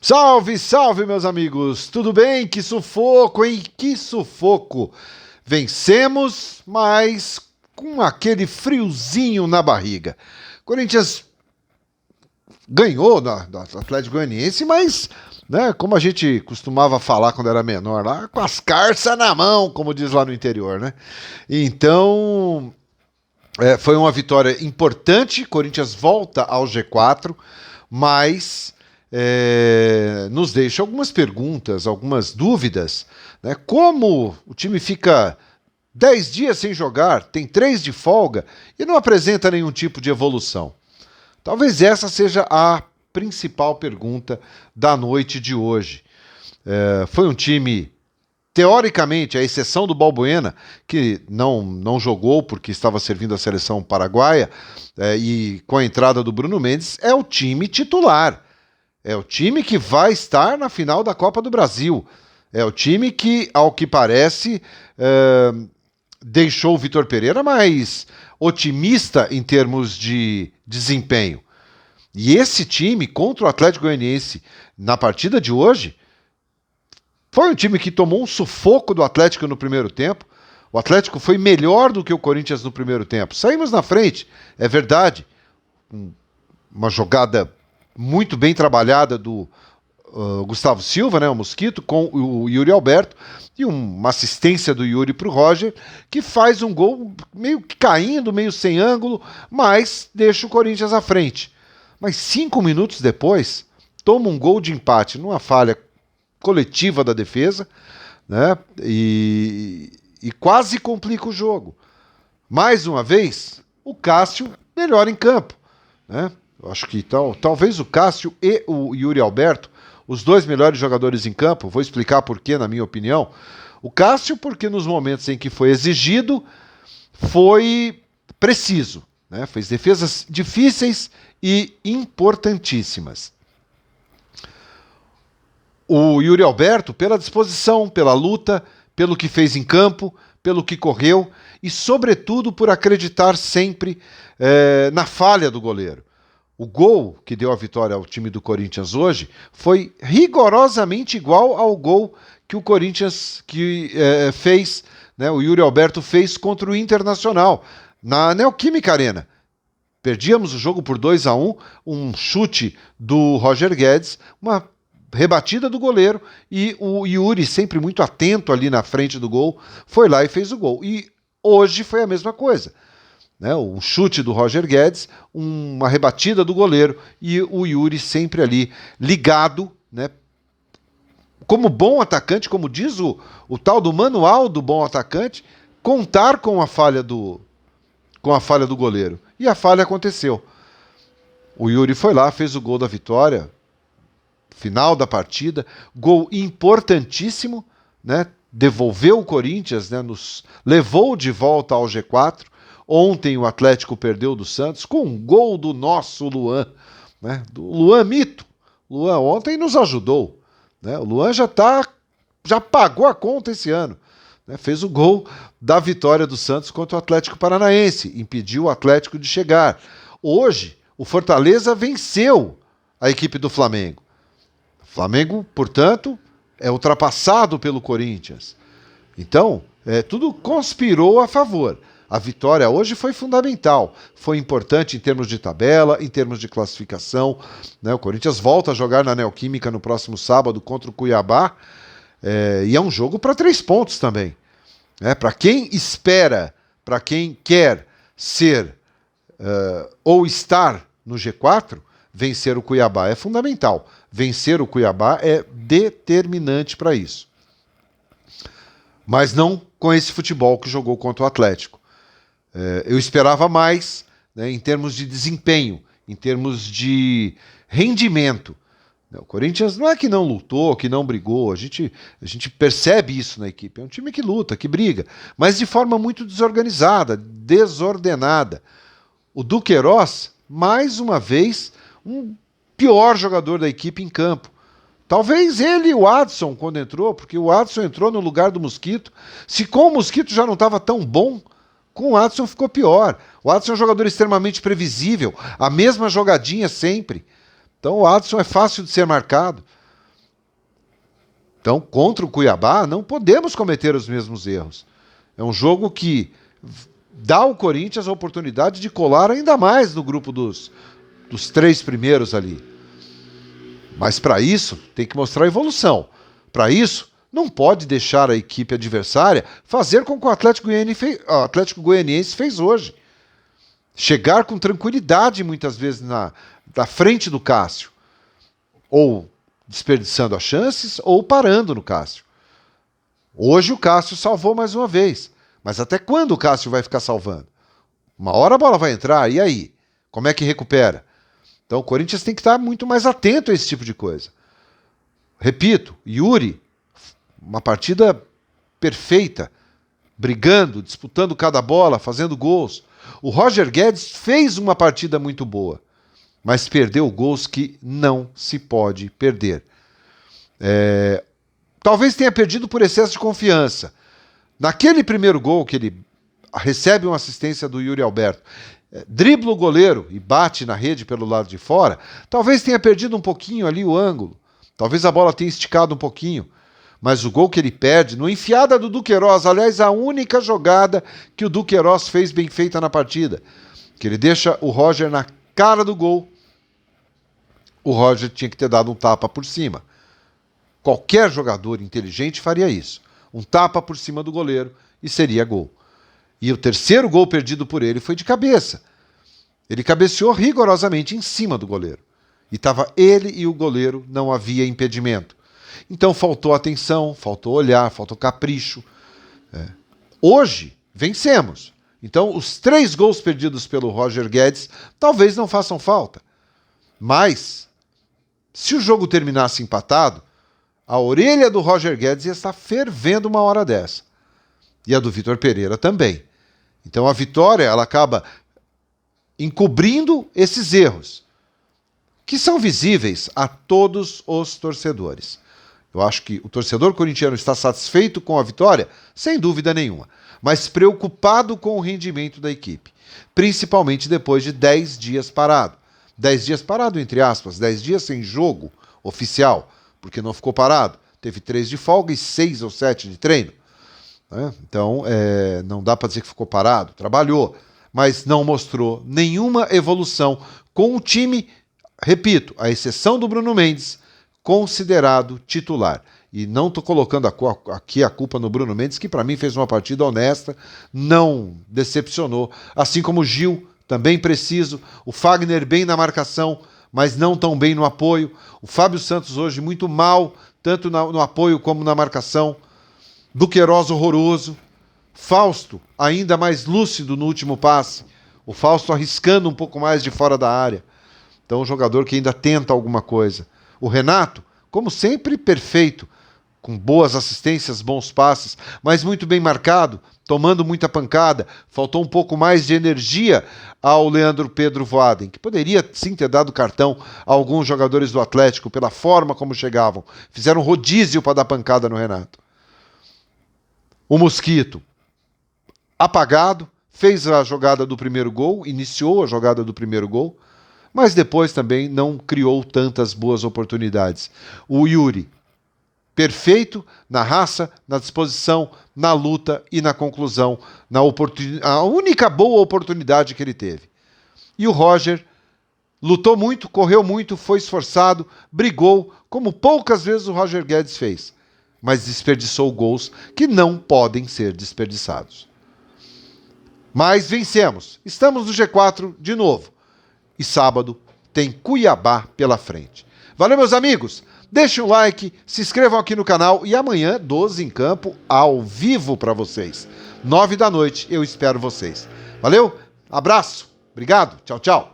Salve, salve, meus amigos! Tudo bem? Que sufoco, hein? Que sufoco! Vencemos, mas com aquele friozinho na barriga. Corinthians ganhou do Atlético Goianiense, mas, né, como a gente costumava falar quando era menor, lá com as carças na mão, como diz lá no interior, né? Então, foi uma vitória importante. Corinthians volta ao G4, mas nos deixa algumas perguntas, algumas dúvidas, né? Como o time fica 10 dias sem jogar, tem 3 de folga e não apresenta nenhum tipo de evolução? Talvez essa seja a principal pergunta da noite de hoje. Foi um time, teoricamente, à exceção do Balbuena, que não jogou porque estava servindo a seleção paraguaia, e com a entrada do Bruno Mendes, é o time titular. É o time que vai estar na final da Copa do Brasil. É o time que, ao que parece, deixou o Vitor Pereira mais otimista em termos de desempenho. E esse time, contra o Atlético Goianiense, na partida de hoje, foi um time que tomou um sufoco do Atlético no primeiro tempo. O Atlético foi melhor do que o Corinthians no primeiro tempo. Saímos na frente, é verdade. Uma jogada muito bem trabalhada do Gustavo Silva, né, o Mosquito, com o Yuri Alberto, e uma assistência do Yuri para o Roger, que faz um gol meio que caindo, meio sem ângulo, mas deixa o Corinthians à frente. Mas 5 minutos depois, toma um gol de empate numa falha coletiva da defesa, né, e quase complica o jogo. Mais uma vez, o Cássio melhor em campo, né? Eu acho que talvez o Cássio e o Yuri Alberto, os dois melhores jogadores em campo. Vou explicar por quê, na minha opinião. O Cássio, porque nos momentos em que foi exigido, foi preciso, né? Fez defesas difíceis e importantíssimas. O Yuri Alberto, pela disposição, pela luta, pelo que fez em campo, pelo que correu e, sobretudo, por acreditar sempre na falha do goleiro. O gol que deu a vitória ao time do Corinthians hoje foi rigorosamente igual ao gol que o Corinthians fez, né, o Yuri Alberto fez contra o Internacional, na Neoquímica Arena. Perdíamos o jogo por 2-1, um chute do Roger Guedes, uma rebatida do goleiro, e o Yuri, sempre muito atento ali na frente do gol, foi lá e fez o gol. E hoje foi a mesma coisa. Né, um chute do Roger Guedes, uma rebatida do goleiro e o Yuri sempre ali ligado, né, como bom atacante, como diz o tal do manual do bom atacante, contar com a falha do goleiro. E a falha aconteceu. O Yuri foi lá, fez o gol da vitória, final da partida, gol importantíssimo, né, devolveu o Corinthians, né, nos levou de volta ao G4. Ontem o Atlético perdeu do Santos com um gol do nosso Luan, né? Do Luan Mito. Luan ontem nos ajudou, né? O Luan já pagou a conta esse ano, né? Fez o gol da vitória do Santos contra o Atlético Paranaense, impediu o Atlético de chegar. Hoje, o Fortaleza venceu a equipe do Flamengo. O Flamengo, portanto, é ultrapassado pelo Corinthians. Então, tudo conspirou a favor. A vitória hoje foi fundamental, foi importante em termos de tabela, em termos de classificação, né? O Corinthians volta a jogar na Neoquímica no próximo sábado contra o Cuiabá, e é um jogo para 3 pontos também. Para quem espera, para quem quer ser ou estar no G4, vencer o Cuiabá é fundamental. Vencer o Cuiabá é determinante para isso. Mas não com esse futebol que jogou contra o Atlético. Eu esperava mais, né, em termos de desempenho, em termos de rendimento. O Corinthians não é que não lutou, que não brigou, a gente percebe isso na equipe. É um time que luta, que briga, mas de forma muito desorganizada, desordenada. O Duqueiroz, mais uma vez, um pior jogador da equipe em campo. Talvez ele e o Adson, quando entrou, porque o Adson entrou no lugar do Mosquito. Se com o Mosquito já não estava tão bom, com o Adson ficou pior. O Adson é um jogador extremamente previsível, a mesma jogadinha sempre. Então o Adson é fácil de ser marcado. Então, contra o Cuiabá, não podemos cometer os mesmos erros. É um jogo que dá ao Corinthians a oportunidade de colar ainda mais no grupo dos 3 primeiros ali. Mas para isso, tem que mostrar evolução. Para isso, não pode deixar a equipe adversária fazer com que o Atlético Goianiense fez hoje. Chegar com tranquilidade, muitas vezes, na frente do Cássio. Ou desperdiçando as chances, ou parando no Cássio. Hoje o Cássio salvou mais uma vez. Mas até quando o Cássio vai ficar salvando? Uma hora a bola vai entrar, e aí? Como é que recupera? Então o Corinthians tem que estar muito mais atento a esse tipo de coisa. Repito, Yuri, uma partida perfeita, brigando, disputando cada bola, fazendo gols. O Roger Guedes fez uma partida muito boa, mas perdeu gols que não se pode perder. Talvez tenha perdido por excesso de confiança. Naquele primeiro gol que ele recebe uma assistência do Yuri Alberto, dribla o goleiro e bate na rede pelo lado de fora, talvez tenha perdido um pouquinho ali o ângulo. Talvez a bola tenha esticado um pouquinho. Mas o gol que ele perde, no enfiada do Duqueiroz, aliás, a única jogada que o Duqueiroz fez bem feita na partida, que ele deixa o Roger na cara do gol, o Roger tinha que ter dado um tapa por cima. Qualquer jogador inteligente faria isso. Um tapa por cima do goleiro e seria gol. E o terceiro gol perdido por ele foi de cabeça. Ele cabeceou rigorosamente em cima do goleiro. E estava ele e o goleiro, não havia impedimento. Então faltou atenção, faltou olhar, faltou capricho. Hoje, vencemos. Então os 3 gols perdidos pelo Roger Guedes talvez não façam falta. Mas, se o jogo terminasse empatado, a orelha do Roger Guedes ia estar fervendo uma hora dessa. E a do Vitor Pereira também. Então a vitória, ela acaba encobrindo esses erros, que são visíveis a todos os torcedores. Eu acho que o torcedor corintiano está satisfeito com a vitória, sem dúvida nenhuma, mas preocupado com o rendimento da equipe, principalmente depois de 10 dias parado. 10 dias parado, entre aspas, 10 dias sem jogo oficial, porque não ficou parado. Teve 3 de folga e 6 ou 7 de treino. Então, não dá para dizer que ficou parado. Trabalhou, mas não mostrou nenhuma evolução com o time, repito, à exceção do Bruno Mendes, considerado titular. E não estou colocando aqui a culpa no Bruno Mendes, que para mim fez uma partida honesta, não decepcionou. Assim como o Gil, também preciso. O Fagner bem na marcação, mas não tão bem no apoio. O Fábio Santos hoje muito mal, tanto no apoio como na marcação. Duqueiroz horroroso. Fausto ainda mais lúcido no último passe. O Fausto arriscando um pouco mais de fora da área. Então um jogador que ainda tenta alguma coisa. O Renato, como sempre, perfeito, com boas assistências, bons passes, mas muito bem marcado, tomando muita pancada. Faltou um pouco mais de energia ao Leandro Pedro Voaden, que poderia sim ter dado cartão a alguns jogadores do Atlético pela forma como chegavam. Fizeram rodízio para dar pancada no Renato. O Mosquito, apagado, fez a jogada do primeiro gol, iniciou a jogada do primeiro gol, mas depois também não criou tantas boas oportunidades. O Yuri, perfeito na raça, na disposição, na luta e na conclusão, a única boa oportunidade que ele teve. E o Roger lutou muito, correu muito, foi esforçado, brigou, como poucas vezes o Roger Guedes fez, mas desperdiçou gols que não podem ser desperdiçados. Mas vencemos, estamos no G4 de novo. E sábado tem Cuiabá pela frente. Valeu, meus amigos! Deixem um like, se inscrevam aqui no canal e amanhã 12 em campo ao vivo para vocês. 9 da noite eu espero vocês. Valeu? Abraço, obrigado, tchau, tchau.